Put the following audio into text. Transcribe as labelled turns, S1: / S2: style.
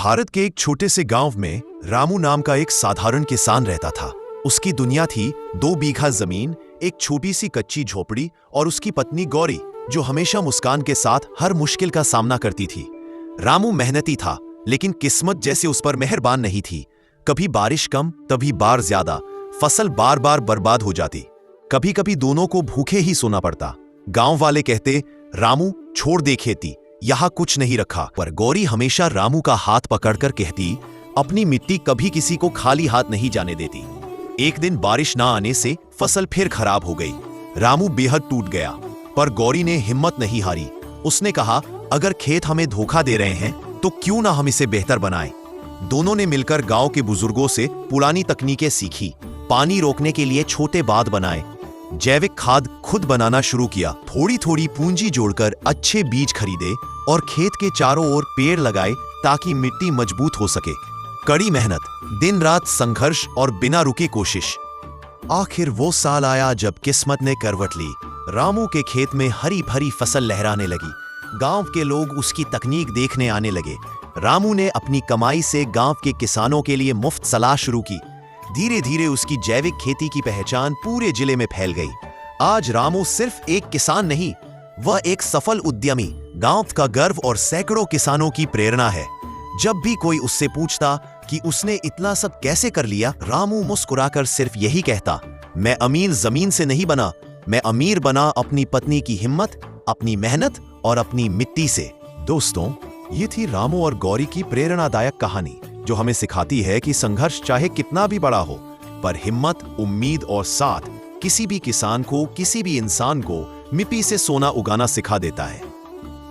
S1: भारत के एक छोटे से गांव में रामू नाम का एक साधारण किसान रहता था। उसकी दुनिया थी 2 बीघा जमीन, एक छोटी सी कच्ची झोपड़ी और उसकी पत्नी गौरी, जो हमेशा मुस्कान के साथ हर मुश्किल का सामना करती थी। रामू मेहनती था, लेकिन किस्मत जैसे उस पर मेहरबान नहीं थी। कभी बारिश कम, कभी बाढ़ ज्यादा, फसल बार बार बर्बाद हो जाती। कभी कभी दोनों को भूखे ही सोना पड़ता। गांव वाले कहते, रामू छोड़ दे खेती, यहां कुछ नहीं रखा। पर गौरी हमेशा रामू का हाथ पकड़कर कहती, अपनी मिट्टी कभी किसी को खाली हाथ नहीं जाने देती। एक दिन बारिश ना आने से फसल फिर खराब हो गई। रामू बेहद टूट गया, पर गौरी ने हिम्मत नहीं हारी। उसने कहा, अगर खेत हमें धोखा दे रहे हैं तो क्यों ना हम इसे बेहतर बनाएं। दोनों ने मिलकर गांव के बुजुर्गों से पुरानी तकनीकें सीखी, पानी रोकने के लिए छोटे बांध बनाए, जैविक खाद खुद बनाना शुरू किया, थोड़ी थोड़ी पूंजी जोड़कर अच्छे बीज खरीदे और खेत के चारों ओर पेड़ लगाए ताकि मिट्टी मजबूत हो सके। कड़ी मेहनत, दिन रात संघर्ष और बिना रुके कोशिश। आखिर वो साल आया जब किस्मत ने करवट ली। रामू के खेत में हरी भरी फसल लहराने लगी। गांव के लोग उसकी तकनीक देखने आने लगे। रामू ने अपनी कमाई से गांव के किसानों के लिए मुफ्त सलाह शुरू की। धीरे धीरे उसकी जैविक खेती की पहचान पूरे जिले में फैल गई। आज रामू सिर्फ एक किसान नहीं, वह एक सफल उद्यमी, गांव का गर्व और सैकड़ों किसानों की प्रेरणा है। जब भी कोई उससे पूछता कि उसने इतना सब कैसे कर लिया, रामू मुस्कुराकर सिर्फ यही कहता, मैं अमीर जमीन से नहीं बना, मैं अमीर बना अपनी पत्नी की हिम्मत, अपनी मेहनत और अपनी मिट्टी से। दोस्तों, ये थी रामू और गौरी की प्रेरणादायक कहानी, जो हमें सिखाती है कि संघर्ष चाहे कितना भी बड़ा हो, पर हिम्मत, उम्मीद और साथ किसी भी किसान को, किसी भी इंसान को मिट्टी से सोना उगाना सिखा देता है।